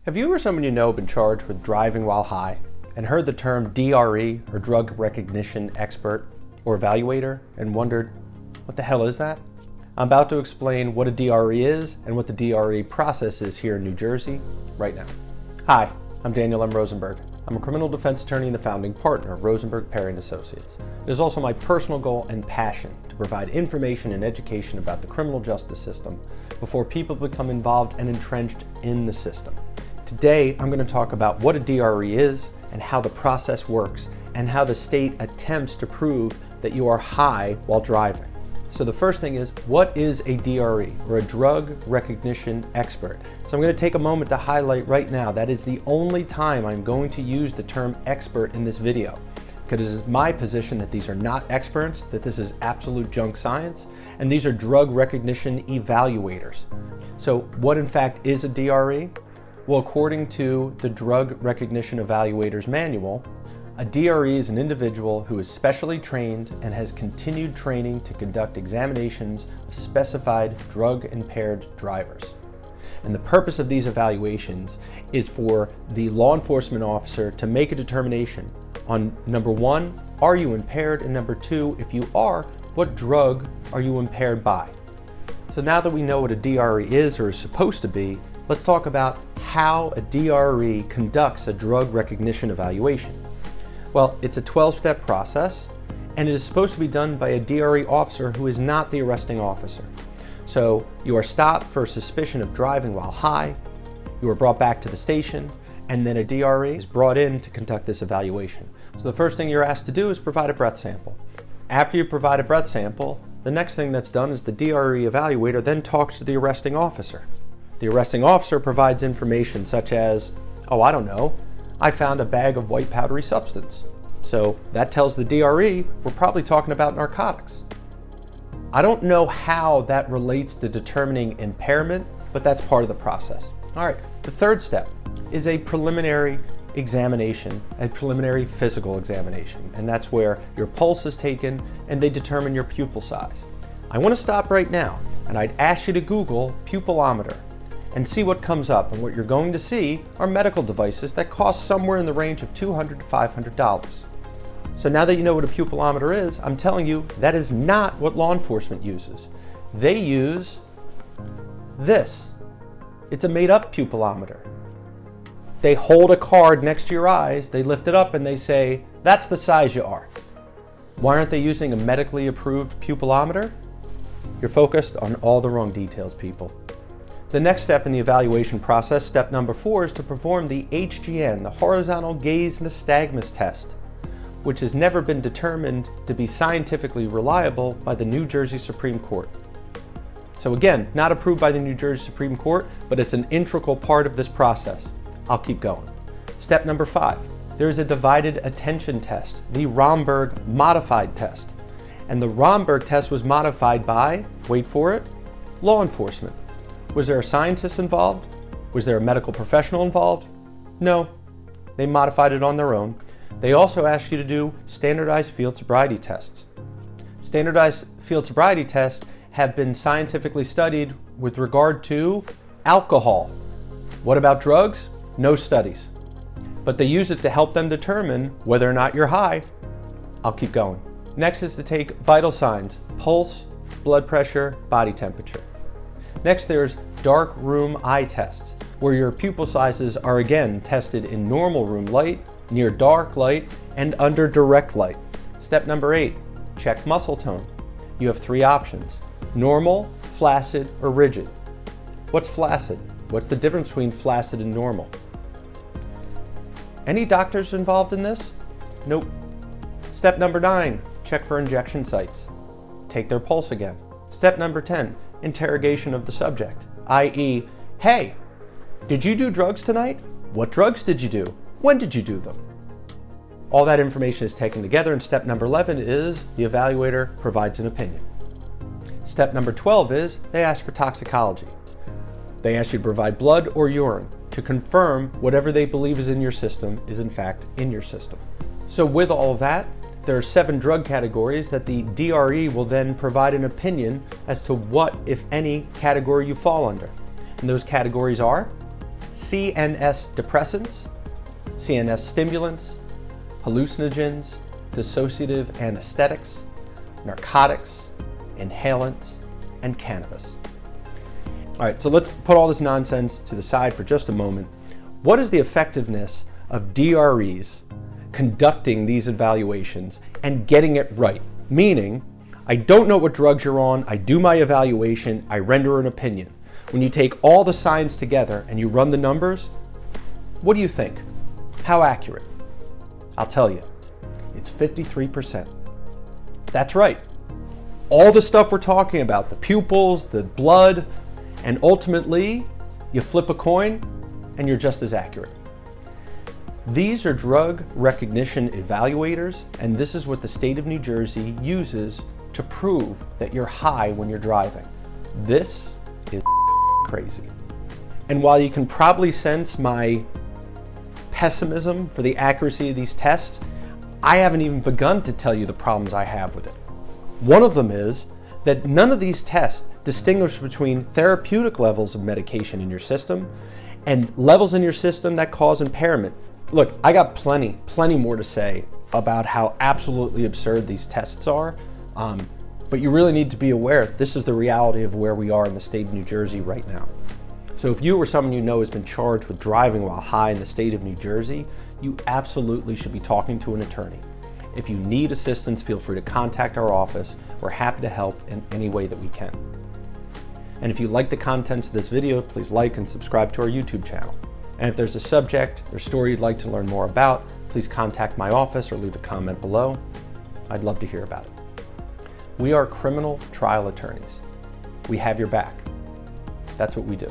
Have you or someone you know been charged with driving while high and heard the term DRE or Drug Recognition Expert or Evaluator and wondered, what the hell is that? I'm about to explain what a DRE is and what the DRE process is here in New Jersey right now. Hi, I'm Daniel M. Rosenberg. I'm a criminal defense attorney and the founding partner of Rosenberg, Perry & Associates. It is also my personal goal and passion to provide information and education about the criminal justice system before people become involved and entrenched in the system. Today, I'm going to talk about what a DRE is and how the process works and how the state attempts to prove that you are high while driving. So the first thing is, what is a DRE, or a Drug Recognition Expert? So I'm going to take a moment to highlight right now that is the only time I'm going to use the term expert in this video, because it is my position that these are not experts, that this is absolute junk science, and these are Drug Recognition Evaluators. So what in fact is a DRE? Well, according to the Drug Recognition Evaluators Manual, a DRE is an individual who is specially trained and has continued training to conduct examinations of specified drug-impaired drivers. And the purpose of these evaluations is for the law enforcement officer to make a determination on, number one, are you impaired? And number two, if you are, what drug are you impaired by? So now that we know what a DRE is or is supposed to be, let's talk about how a DRE conducts a drug recognition evaluation. Well, it's a 12-step process, and it is supposed to be done by a DRE officer who is not the arresting officer. So you are stopped for suspicion of driving while high, you are brought back to the station, and then a DRE is brought in to conduct this evaluation. So the first thing you're asked to do is provide a breath sample. After you provide a breath sample, the next thing that's done is the DRE evaluator then talks to the arresting officer. The arresting officer provides information such as, oh, I don't know, I found a bag of white powdery substance. So that tells the DRE we're probably talking about narcotics. I don't know how that relates to determining impairment, but that's part of the process. All right, the third step is a preliminary examination, a preliminary physical examination, and that's where your pulse is taken and they determine your pupil size. I want to stop right now and I'd ask you to Google pupilometer and see what comes up, and what you're going to see are medical devices that cost somewhere in the range of $200 to $500. So now that you know what a pupilometer is, I'm telling you that is not what law enforcement uses. They use this. It's a made-up pupilometer. They hold a card next to your eyes, they lift it up and they say, that's the size you are. Why aren't they using a medically approved pupilometer? You're focused on all the wrong details, people. The next step in the evaluation process, step number 4, is to perform the HGN, the Horizontal Gaze Nystagmus Test, which has never been determined to be scientifically reliable by the New Jersey Supreme Court. So again, not approved by the New Jersey Supreme Court, but it's an integral part of this process. I'll keep going. Step number 5, there is a divided attention test, the Romberg modified test. And the Romberg test was modified by, wait for it, law enforcement. Was there a scientist involved? Was there a medical professional involved? No, they modified it on their own. They also asked you to do standardized field sobriety tests. Standardized field sobriety tests have been scientifically studied with regard to alcohol. What about drugs? No studies. But they use it to help them determine whether or not you're high. I'll keep going. Next is to take vital signs, pulse, blood pressure, body temperature. Next, there's dark room eye tests, where your pupil sizes are again tested in normal room light, near dark light, and under direct light. Step number 8, check muscle tone. You have 3 options: normal, flaccid, or rigid. What's flaccid? What's the difference between flaccid and normal? Any doctors involved in this? Nope. Step number 9, check for injection sites. Take their pulse again. Step number 10, interrogation of the subject, i.e., hey, did you do drugs tonight? What drugs did you do? When did you do them? All that information is taken together, and step number 11 is the evaluator provides an opinion. Step number 12 is they ask for toxicology. They ask you to provide blood or urine to confirm whatever they believe is in your system is in fact in your system. So with all of that, there are 7 drug categories that the DRE will then provide an opinion as to what, if any, category you fall under. And those categories are CNS depressants, CNS stimulants, hallucinogens, dissociative anesthetics, narcotics, inhalants, and cannabis. All right, so let's put all this nonsense to the side for just a moment. What is the effectiveness of DREs conducting these evaluations and getting it right? Meaning, I don't know what drugs you're on, I do my evaluation, I render an opinion. When you take all the signs together and you run the numbers, what do you think? How accurate? I'll tell you, it's 53%. That's right. All the stuff we're talking about, the pupils, the blood, and ultimately, you flip a coin and you're just as accurate. These are drug recognition evaluators, and this is what the state of New Jersey uses to prove that you're high when you're driving. This is crazy. And while you can probably sense my pessimism for the accuracy of these tests, I haven't even begun to tell you the problems I have with it. One of them is that none of these tests distinguish between therapeutic levels of medication in your system and levels in your system that cause impairment. Look, I got plenty more to say about how absolutely absurd these tests are, but you really need to be aware this is the reality of where we are in the state of New Jersey right now. So if you or someone you know has been charged with driving while high in the state of New Jersey, you absolutely should be talking to an attorney. If you need assistance, feel free to contact our office. We're happy to help in any way that we can. And if you like the contents of this video, please like and subscribe to our YouTube channel. And if there's a subject or story you'd like to learn more about, please contact my office or leave a comment below. I'd love to hear about it. We are criminal trial attorneys. We have your back. That's what we do.